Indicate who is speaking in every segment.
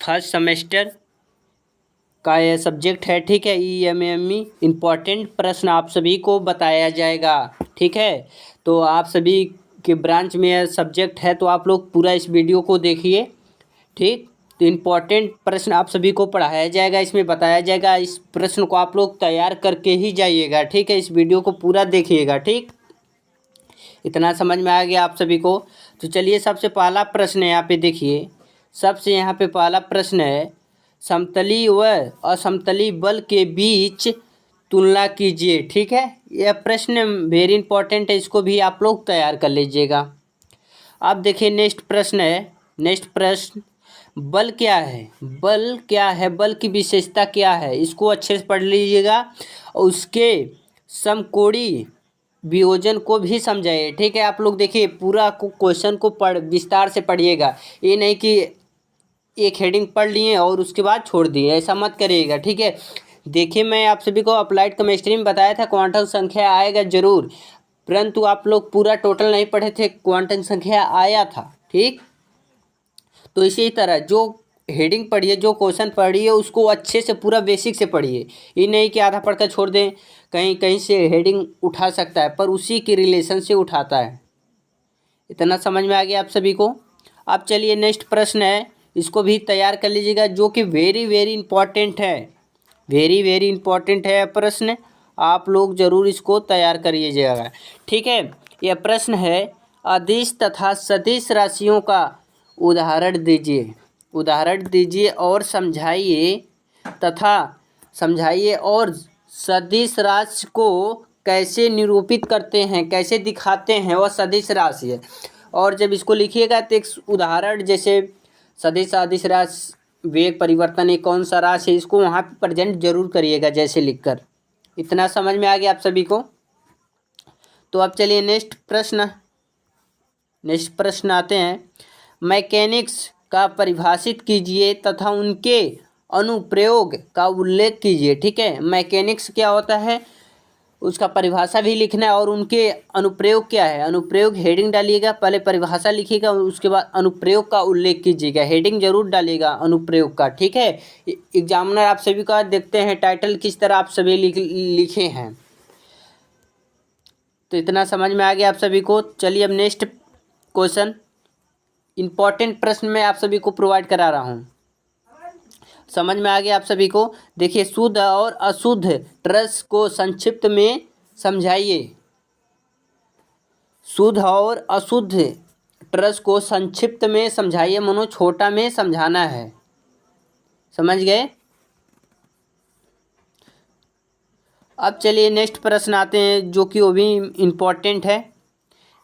Speaker 1: First semester का यह subject है, ठीक है। EMME इम्पॉर्टेंट प्रश्न आप सभी को बताया जाएगा, ठीक है। तो आप सभी के ब्रांच में यह सब्जेक्ट है, तो आप लोग पूरा इस वीडियो को देखिए, ठीक। तो इम्पॉर्टेंट प्रश्न आप सभी को पढ़ाया जाएगा, इसमें बताया जाएगा। इस प्रश्न को आप लोग तैयार करके ही जाइएगा, ठीक है। इस वीडियो को पूरा देखिएगा, ठीक। इतना समझ में आ गया आप सभी को। तो चलिए, सबसे पहला प्रश्न यहाँ पे देखिए। सबसे यहाँ पे पहला प्रश्न है, समतली व असमतली बल के बीच तुलना कीजिए, ठीक है। यह प्रश्न वेरी इंपॉर्टेंट है, इसको भी आप लोग तैयार कर लीजिएगा। अब देखिए नेक्स्ट प्रश्न है। नेक्स्ट प्रश्न, बल क्या है? बल क्या है? बल की विशेषता क्या है? इसको अच्छे से पढ़ लीजिएगा और उसके समकोणीय वियोजन को भी समझाइए, ठीक है। आप लोग देखिए पूरा क्वेश्चन को पढ़ विस्तार से पढ़िएगा। ये नहीं कि एक हेडिंग पढ़ लिए और उसके बाद छोड़ दिए, ऐसा मत करिएगा, ठीक है। देखिए, मैं आप सभी को अप्लाइड केमिस्ट्री में बताया था क्वांटम संख्या आएगा जरूर, परंतु आप लोग पूरा टोटल नहीं पढ़े थे, क्वांटम संख्या आया था, ठीक। तो इसी तरह जो हेडिंग पढ़िए, जो क्वेश्चन पढ़िए, उसको अच्छे से पूरा बेसिक से पढ़िए। ये नहीं कि आधा पढ़कर छोड़ दें, कहीं कहीं से हेडिंग उठा सकता है पर उसी के रिलेशन से उठाता है। इतना समझ में आ गया आप सभी को। अब चलिए नेक्स्ट प्रश्न है, इसको भी तैयार कर लीजिएगा, जो कि वेरी वेरी इंपॉर्टेंट है। वेरी वेरी इंपॉर्टेंट है प्रश्न, आप लोग जरूर इसको तैयार करिएगा, ठीक है। यह प्रश्न है, अदिश तथा सदिश राशियों का उदाहरण दीजिए। उदाहरण दीजिए और समझाइए, तथा समझाइए और सदिश राशि को कैसे निरूपित करते हैं, कैसे दिखाते हैं, वह सदिश राशि है। और जब इसको लिखिएगा तो एक उदाहरण, जैसे सदिश अदिश राशि, वेग परिवर्तन, ये कौन सा राशि है, इसको वहाँ पे प्रेजेंट जरूर करिएगा जैसे लिखकर। इतना समझ में आ गया आप सभी को। तो अब चलिए नेक्स्ट प्रश्न आते हैं, मैकेनिक्स का परिभाषित कीजिए तथा उनके अनुप्रयोग का उल्लेख कीजिए, ठीक है। मैकेनिक्स क्या होता है उसका परिभाषा भी लिखना है और उनके अनुप्रयोग क्या है। अनुप्रयोग हेडिंग डालिएगा, पहले परिभाषा लिखिएगा, उसके बाद अनुप्रयोग का उल्लेख कीजिएगा। हेडिंग जरूर डालिएगा अनुप्रयोग का, ठीक है। एग्जामिनर आप सभी का देखते हैं टाइटल किस तरह आप सभी लिखे हैं। तो इतना समझ में आ गया आप सभी को। चलिए अब नेक्स्ट क्वेश्चन, इंपॉर्टेंट प्रश्न मैं आप सभी को प्रोवाइड करा रहा हूँ, समझ में आ गया आप सभी को। देखिए, शुद्ध और अशुद्ध ट्रस को संक्षिप्त में समझाइए। शुद्ध और अशुद्ध ट्रस को संक्षिप्त में समझाइए, मनो छोटा में समझाना है, समझ गए। अब चलिए नेक्स्ट प्रश्न आते हैं, जो कि वो भी इम्पोर्टेंट है।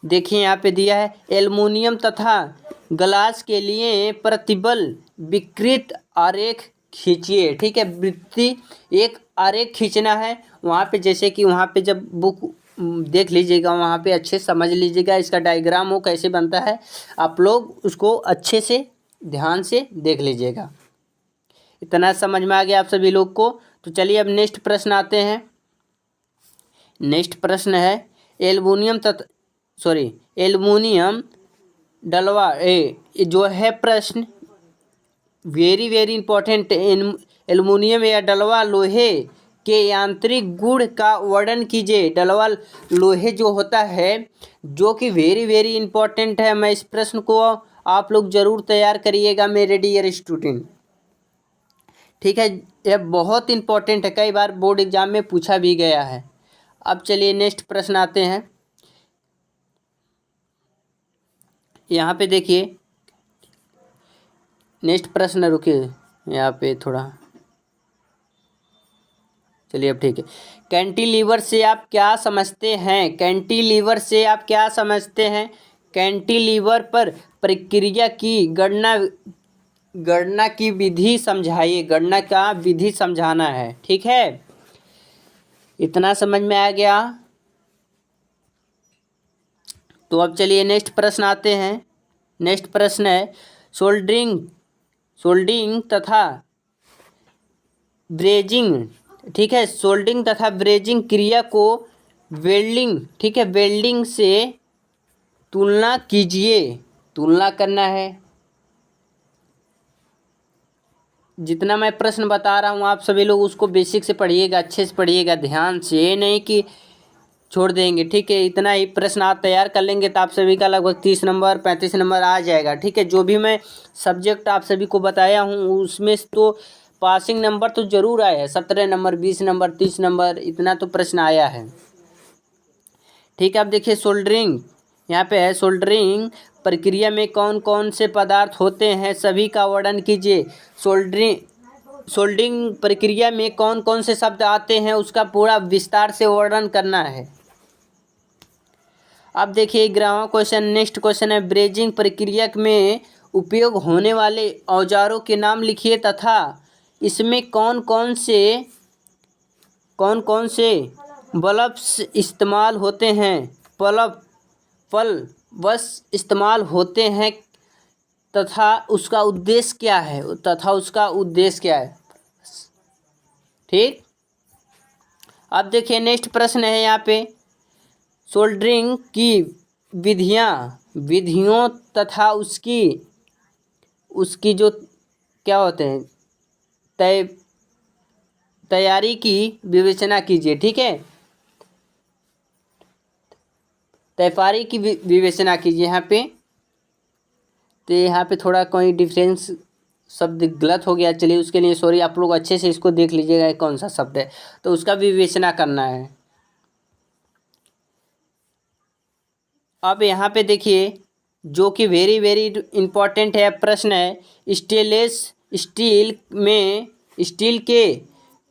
Speaker 1: देखिए यहाँ पे दिया है, एल्युमिनियम तथा ग्लास के लिए प्रतिबल विकृत आरेख खींचिए, ठीक है। वृत्ति एक आरेख खींचना है वहाँ पे, जैसे कि वहाँ पे जब बुक देख लीजिएगा, वहाँ पे अच्छे समझ लीजिएगा इसका डायग्राम वो कैसे बनता है, आप लोग उसको अच्छे से ध्यान से देख लीजिएगा। इतना समझ में आ गया आप सभी लोग को। तो चलिए अब नेक्स्ट प्रश्न आते हैं। नेक्स्ट प्रश्न है, एल्युमिनियम डलवा जो है प्रश्न वेरी वेरी इंपॉर्टेंट। एल्युमिनियम या डलवा लोहे के यांत्रिक गुण का वर्णन कीजिए। डलवा लोहे जो होता है, जो कि वेरी वेरी इंपॉर्टेंट है। मैं इस प्रश्न को आप लोग जरूर तैयार करिएगा मेरे डियर स्टूडेंट, ठीक है। यह बहुत इंपॉर्टेंट है, कई बार बोर्ड एग्जाम में पूछा भी गया है। अब चलिए नेक्स्ट प्रश्न आते हैं। यहाँ पे देखिए नेक्स्ट प्रश्न, रुकिए यहाँ पे थोड़ा, चलिए अब ठीक है। कैंटिलीवर से आप क्या समझते हैं? कैंटिलीवर से आप क्या समझते हैं? कैंटिलीवर पर प्रक्रिया की गणना की विधि समझाइए। गणना का विधि समझाना है, ठीक है। इतना समझ में आ गया। तो अब चलिए नेक्स्ट प्रश्न आते हैं। नेक्स्ट प्रश्न है, सोल्डरिंग तथा ब्रेजिंग, ठीक है। सोल्डरिंग तथा ब्रेजिंग क्रिया को वेल्डिंग, ठीक है, वेल्डिंग से तुलना कीजिए। तुलना करना है, जितना मैं प्रश्न बता रहा हूँ आप सभी लोग उसको बेसिक से पढ़िएगा, अच्छे से पढ़िएगा, ध्यान से, ये नहीं कि छोड़ देंगे। ठीक है, इतना ही प्रश्न आप तैयार कर लेंगे तो आप सभी का लगभग 30 नंबर 35 नंबर आ जाएगा। ठीक है, जो भी मैं सब्जेक्ट आप सभी को बताया हूँ उसमें तो पासिंग नंबर तो ज़रूर आया है, 17 नंबर 20 नंबर 30 नंबर इतना तो प्रश्न आया है। ठीक है, अब देखिए सोल्डरिंग, यहाँ पे है सोल्डरिंग प्रक्रिया में कौन कौन से पदार्थ होते हैं सभी का वर्णन कीजिए। सोल्डरिंग प्रक्रिया में कौन कौन से शब्द आते हैं उसका पूरा विस्तार से वर्णन करना है। अब देखिए 11वां क्वेश्चन, नेक्स्ट क्वेश्चन है ब्रेजिंग प्रक्रिया में उपयोग होने वाले औजारों के नाम लिखिए तथा इसमें कौन कौन से बल्ब्स इस्तेमाल होते हैं। बस इस्तेमाल होते हैं तथा उसका उद्देश्य क्या है। ठीक, अब देखिए नेक्स्ट प्रश्न है यहाँ पे सोल्डरिंग की विधियों तथा उसकी जो क्या होते हैं तैयारी की विवेचना कीजिए। ठीक है, तैयारी की विवेचना कीजिए यहाँ पे। तो यहाँ पे थोड़ा कोई डिफरेंस शब्द गलत हो गया, चलिए उसके लिए सॉरी, आप लोग अच्छे से इसको देख लीजिएगा कौन सा शब्द है तो उसका विवेचना करना है। अब यहाँ पे देखिए जो कि वेरी वेरी इम्पोर्टेंट है प्रश्न है, स्टील के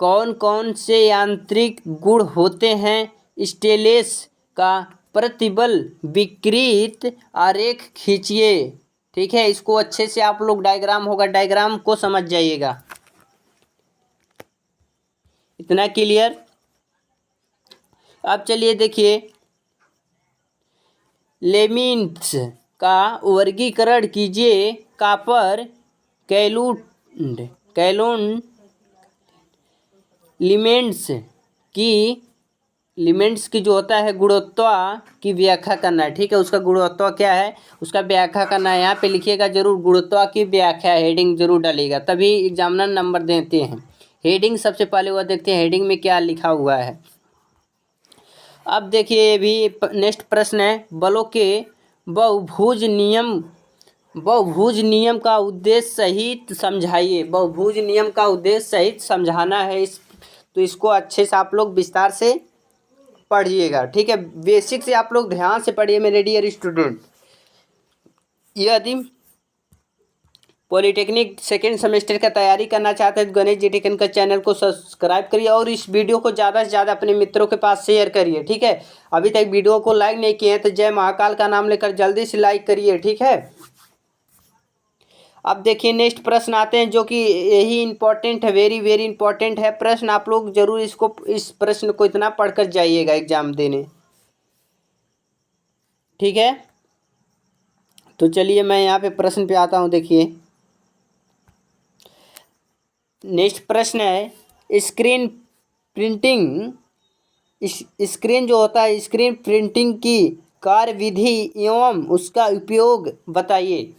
Speaker 1: कौन कौन से यांत्रिक गुण होते हैं। स्टेनलेस का प्रतिबल विकृत आरेख खींचिए। ठीक है, इसको अच्छे से आप लोग डायग्राम होगा, डायग्राम को समझ जाइएगा। इतना क्लियर। अब चलिए देखिए लेमिन्स का वर्गीकरण कीजिए। कॉपर कैलोन लिमेंट्स की जो होता है गुणवत्ता की व्याख्या करना है। ठीक है, उसका गुणवत्ता क्या है उसका व्याख्या करना है। यहाँ पे लिखिएगा जरूर गुणवत्ता की व्याख्या, हेडिंग जरूर डालिएगा तभी एग्जामिनर नंबर देते हैं। हेडिंग सबसे पहले वह देखते हैं हेडिंग में क्या लिखा हुआ है। अब देखिए ये भी नेक्स्ट प्रश्न है बलों के बहुभुज नियम का उद्देश्य सहित समझाइए। बहुभुज नियम का उद्देश्य सहित समझाना है तो इसको अच्छे से आप लोग विस्तार से पढ़िएगा। ठीक है, बेसिक से आप लोग ध्यान से पढ़िए मेरे डियर स्टूडेंट। यदि पॉलिटेक्निक सेकेंड सेमेस्टर का तैयारी करना चाहते हैं तो गणेश जी टेक्निकल चैनल को सब्सक्राइब करिए और इस वीडियो को ज़्यादा से ज़्यादा अपने मित्रों के पास शेयर करिए। ठीक है, अभी तक वीडियो को लाइक नहीं किए हैं तो जय महाकाल का नाम लेकर जल्दी से लाइक करिए। ठीक है, अब देखिए नेक्स्ट प्रश्न आते हैं जो कि यही इंपॉर्टेंट है, वेरी वेरी इंपॉर्टेंट है प्रश्न। आप लोग जरूर इस प्रश्न को इतना पढ़कर जाइएगा एग्जाम देने। ठीक है, तो चलिए मैं यहाँ पे प्रश्न पे आता हूँ। देखिए नेक्स्ट प्रश्न है स्क्रीन प्रिंटिंग। स्क्रीन जो होता है स्क्रीन प्रिंटिंग की कार्यविधि एवं उसका उपयोग बताइए।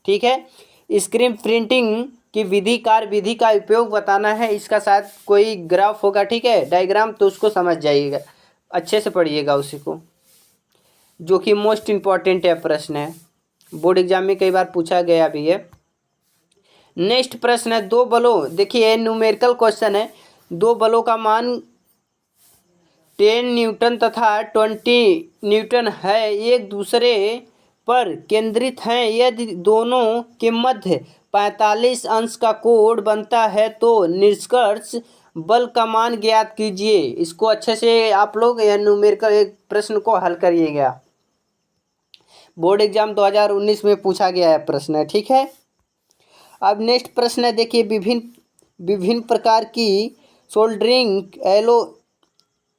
Speaker 1: ठीक है, स्क्रीन प्रिंटिंग की कार्यविधि का उपयोग बताना है। इसका शायद कोई ग्राफ होगा, ठीक है, डायग्राम, तो उसको समझ जाइएगा, अच्छे से पढ़िएगा उसी को, जो कि मोस्ट इम्पॉर्टेंट है प्रश्न है, बोर्ड एग्जाम में कई बार पूछा गया भी है। नेक्स्ट प्रश्न है दो बलों, देखिए न्यूमेरिकल क्वेश्चन है, दो बलों का मान 10 न्यूटन तथा 20 न्यूटन है, एक दूसरे पर केंद्रित हैं। यदि दोनों के मध्य 45 अंश का कोण बनता है तो निष्कर्ष बल का मान ज्ञात कीजिए। इसको अच्छे से आप लोग यह न्यूमेरिकल एक प्रश्न को हल करिएगा, बोर्ड एग्जाम 2019 में पूछा गया है प्रश्न है। ठीक है, अब नेक्स्ट प्रश्न है देखिए विभिन्न प्रकार की सोल्डरिंग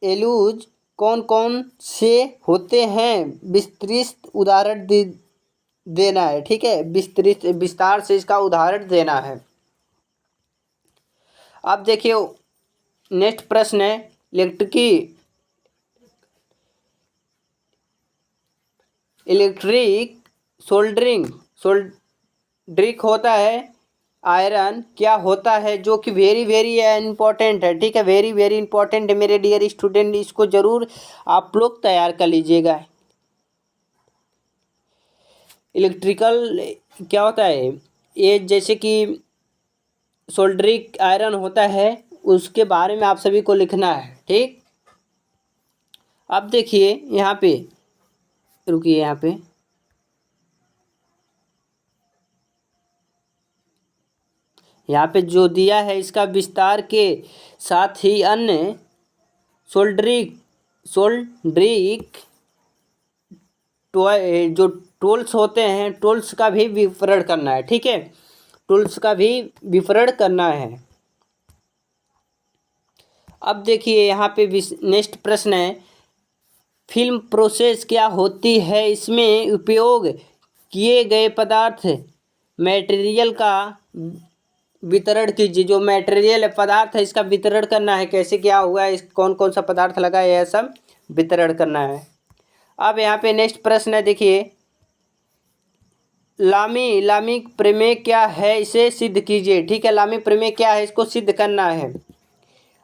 Speaker 1: एलूज कौन कौन से होते हैं, विस्तृत उदाहरण देना है। ठीक है, विस्तार से इसका उदाहरण देना है। अब देखिए नेक्स्ट प्रश्न है इलेक्ट्रिक सोल्डरिंग होता है आयरन क्या होता है, जो कि वेरी वेरी इंपॉर्टेंट है, ठीक है, वेरी वेरी इंपॉर्टेंट है मेरे डियर स्टूडेंट, इसको ज़रूर आप लोग तैयार कर लीजिएगा। इलेक्ट्रिकल क्या होता है, ये जैसे कि सोल्डरिक आयरन होता है, उसके बारे में आप सभी को लिखना है, ठीक। अब देखिए यहाँ पे, रुकिए यहाँ पे जो दिया है, इसका विस्तार के साथ ही अन्य सोल्डरिक सोल्डरिक जो टूल्स होते हैं, टूल्स का भी विवरण करना है, ठीक है, टूल्स का भी विवरण करना है। अब देखिए यहाँ पे नेक्स्ट प्रश्न है, फिल्म प्रोसेस क्या होती है, इसमें उपयोग किए गए पदार्थ मटेरियल का वितरण कीजिए। जो मटेरियल है, पदार्थ है, इसका वितरण करना है, कैसे क्या हुआ है, इस कौन कौन सा पदार्थ लगा है, यह सब वितरण करना है। अब यहाँ पे नेक्स्ट प्रश्न है, देखिए, लामी प्रमेय क्या है, इसे सिद्ध कीजिए, ठीक है, लामी प्रमेय क्या है, इसको सिद्ध करना है।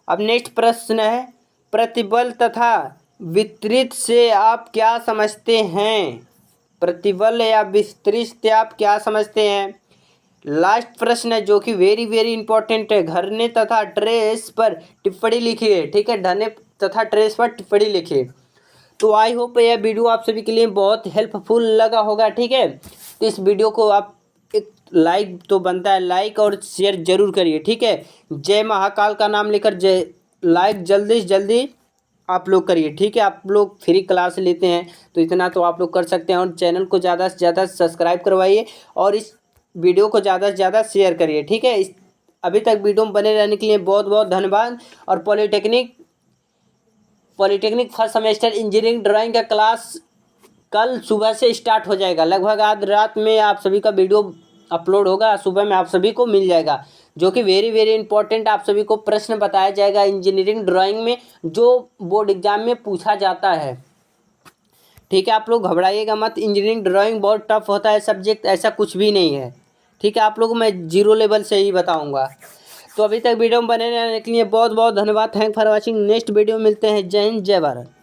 Speaker 1: अब नेक्स्ट प्रश्न है, प्रतिबल तथा वितरित से आप क्या समझते हैं, प्रतिबल या वितरित से आप क्या समझते हैं। लास्ट प्रश्न है, जो कि वेरी वेरी इंपॉर्टेंट है, घरने तथा ट्रेस पर टिप्पणी लिखिए, ठीक है, घरने तथा ट्रेस पर टिप्पणी लिखिए। तो आई होप यह वीडियो आप सभी के लिए बहुत हेल्पफुल लगा होगा, ठीक है। तो इस वीडियो को आप एक लाइक तो बनता है, लाइक और शेयर जरूर करिए, ठीक है। जय महाकाल का नाम लेकर जय लाइक जल्दी से जल्दी आप लोग करिए, ठीक है। आप लोग फ्री क्लास लेते हैं तो इतना तो आप लोग कर सकते हैं, और चैनल को ज़्यादा से ज़्यादा सब्सक्राइब करवाइए और इस वीडियो को ज़्यादा से ज़्यादा शेयर करिए, ठीक है। इस अभी तक वीडियो में बने रहने के लिए बहुत बहुत धन्यवाद। और polytechnic first semester engineering drawing का क्लास कल सुबह से स्टार्ट हो जाएगा, लगभग आज रात में आप सभी का वीडियो अपलोड होगा, सुबह में आप सभी को मिल जाएगा, जो कि वेरी वेरी इंपॉर्टेंट आप सभी को प्रश्न बताया जाएगा इंजीनियरिंग ड्राइंग में, जो बोर्ड एग्जाम में पूछा जाता है, ठीक है। आप लोग घबराइएगा मत, इंजीनियरिंग ड्राइंग बहुत टफ होता है सब्जेक्ट, ऐसा कुछ भी नहीं है, ठीक है। आप लोगों को मैं जीरो लेवल से ही बताऊंगा। तो अभी तक वीडियो में बने रहने के लिए बहुत बहुत धन्यवाद। Thank for watching. Next video मिलते हैं। जय हिंद, जय भारत।